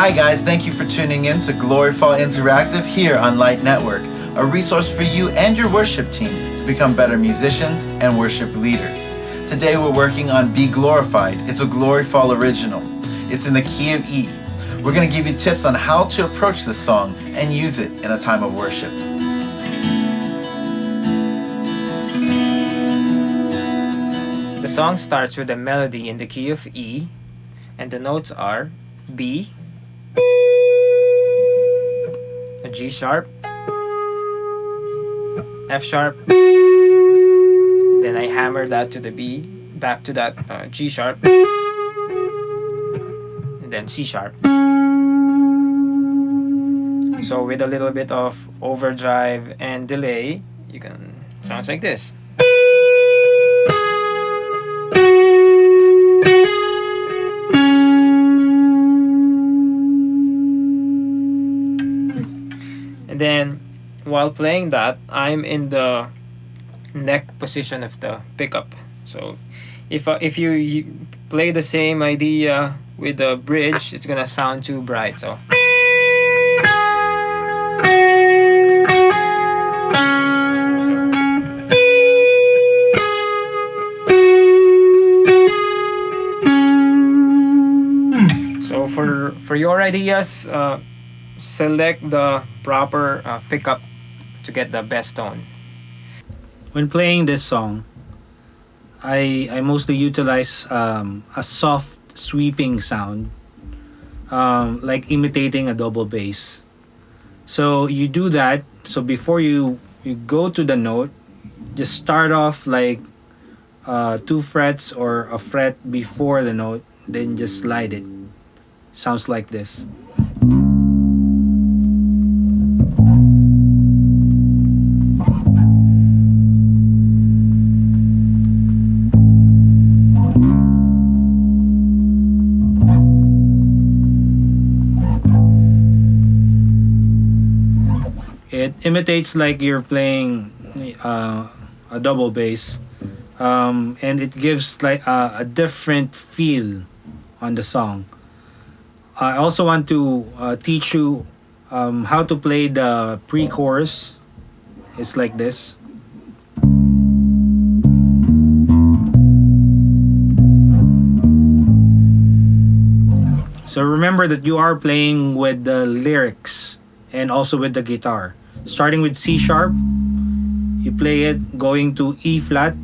Hi guys, thank you for tuning in to Gloryfall Interactive here on Light Network, a resource for you and your worship team to become better musicians and worship leaders. Today we're working on Be Glorified. It's a Gloryfall original. It's in the key of E. We're going to give you tips on how to approach this song and use it in a time of worship. The song starts with a melody in the key of E, and the notes are B, a G sharp, F sharp, then I hammer that to the B, back to that G sharp, and then C sharp. So with a little bit of overdrive and delay, you can sounds like this. And then while playing that, I'm in the neck position of the pickup. So if you play the same idea with the bridge, it's gonna sound too bright. So for your ideas, select the proper pickup to get the best tone. When playing this song, I mostly utilize a soft sweeping sound, like imitating a double bass. So you do that. So before you go to the note, just start off like 2 frets or a fret before the note, then just slide it. Sounds like this. It imitates like you're playing a double bass, and it gives like a different feel on the song. I also want to teach you how to play the pre-chorus. It's like this. So remember that you are playing with the lyrics and also with the guitar. Starting with C sharp, you play it going to E flat,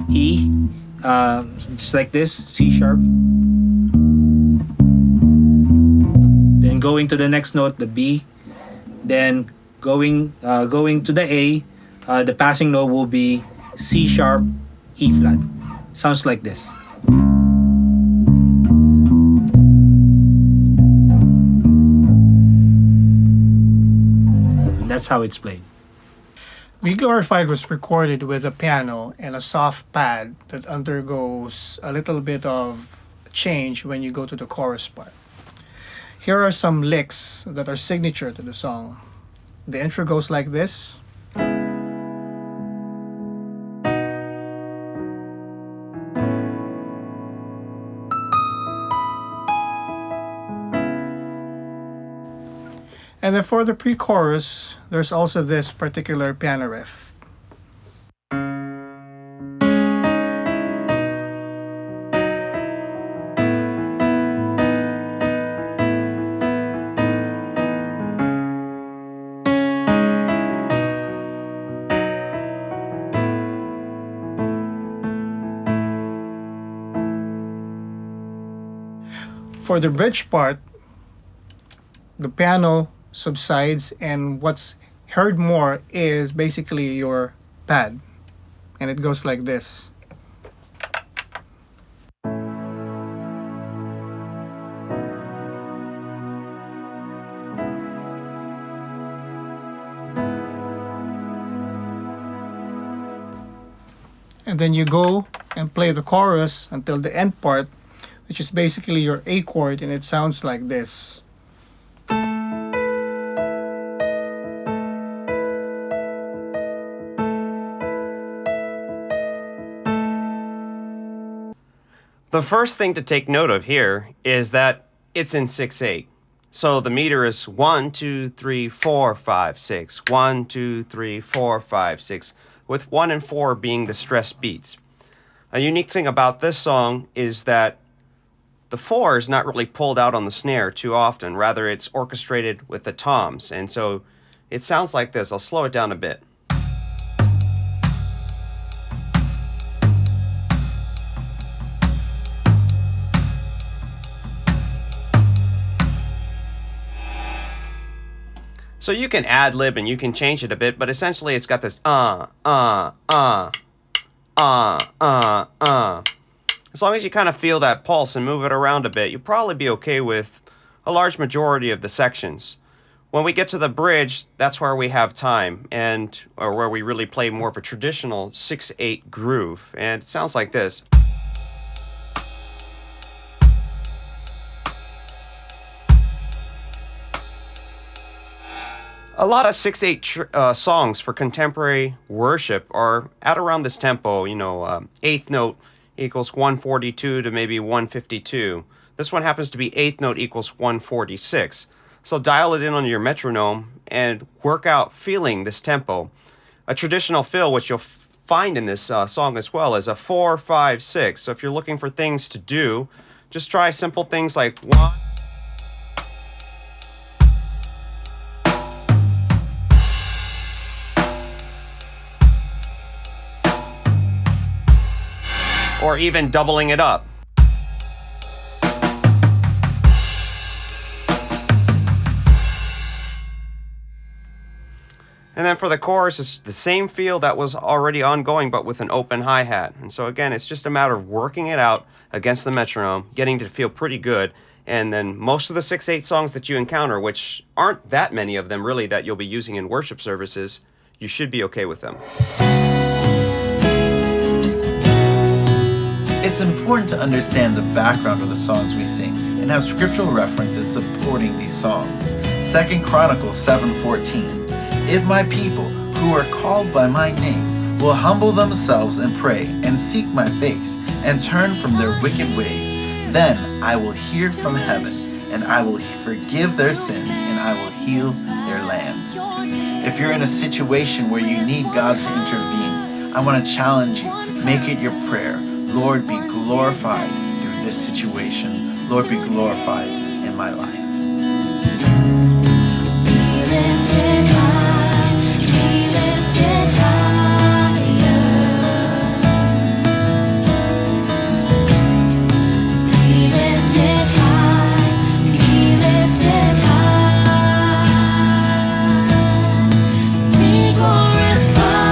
E, just like this, C sharp. Then going to the next note, the B. Then going to the A, the passing note will be C sharp, E flat. Sounds like this. That's how it's played. Be Glorified was recorded with a piano and a soft pad that undergoes a little bit of change when you go to the chorus part. Here are some licks that are signature to the song. The intro goes like this. And then for the pre-chorus, there's also this particular piano riff. For the bridge part, the piano subsides and what's heard more is basically your pad, and it goes like this. And then you go and play the chorus until the end part, which is basically your A chord, and it sounds like this. The first thing to take note of here is that it's in 6/8. So the meter is 1, 2, 3, 4, 5, 6. 1, 2, 3, 4, 5, 6. With 1 and 4 being the stress beats. A unique thing about this song is that the 4 is not really pulled out on the snare too often. Rather, it's orchestrated with the toms. And so it sounds like this. I'll slow it down a bit. So you can ad-lib and you can change it a bit, but essentially it's got this As long as you kind of feel that pulse and move it around a bit, you'll probably be okay with a large majority of the sections. When we get to the bridge, that's where we have time, or where we really play more of a traditional 6/8 groove, and it sounds like this. A lot of 6/8 songs for contemporary worship are at around this tempo, eighth note equals 142 to maybe 152. This one happens to be eighth note equals 146. So dial it in on your metronome and work out feeling this tempo. A traditional fill, which you'll find in this song as well, is a 4-5-6. So if you're looking for things to do, just try simple things like 1. Or even doubling it up. And then for the chorus, it's the same feel that was already ongoing, but with an open hi-hat. And so again, it's just a matter of working it out against the metronome, getting to feel pretty good. And then most of the 6/8 songs that you encounter, which aren't that many of them really that you'll be using in worship services, you should be okay with them. It's important to understand the background of the songs we sing and have scriptural references supporting these songs. 2 Chronicles 7:14. If my people who are called by my name will humble themselves and pray and seek my face and turn from their wicked ways, then I will hear from heaven and I will forgive their sins and I will heal their land. If you're in a situation where you need God to intervene, I want to challenge you. Make it your prayer. Lord, be glorified through this situation. Lord, be glorified in my life. Be lifted high, be lifted higher. Be lifted high, be lifted high. Be glorified,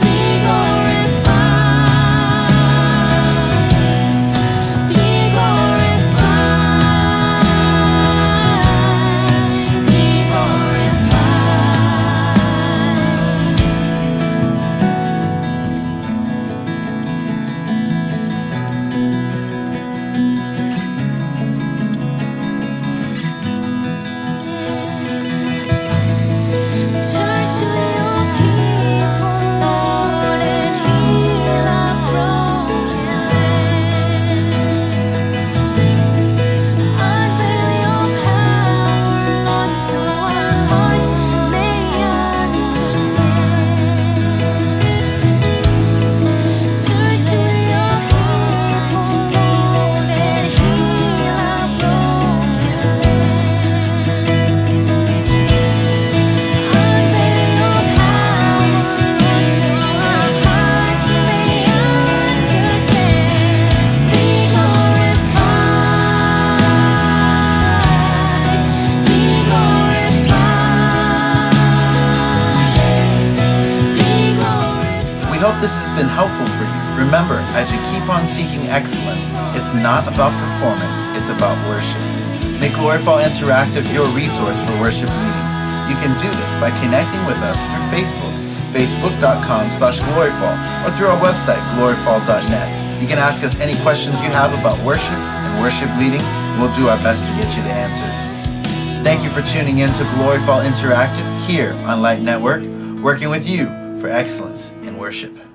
be glorified, be glorified, be glorified. Turn to your people, Lord, and heal our broken land. Unveil your power, Lord, so our hearts may understand. Turn to your people, Lord, and heal our broken land. Unveil your power, Lord, so our hearts may understand. Be glorified, be glorified, be We hope this has been helpful for you. Remember, as you keep on seeking excellence, it's not about performance, it's about worship. Make Gloryfall Interactive your resource for worship leading. You can do this by connecting with us through Facebook, facebook.com/gloryfall, or through our website, gloryfall.net. You can ask us any questions you have about worship and worship leading, and we'll do our best to get you the answers. Thank you for tuning in to Gloryfall Interactive here on Light Network, working with you for excellence in worship.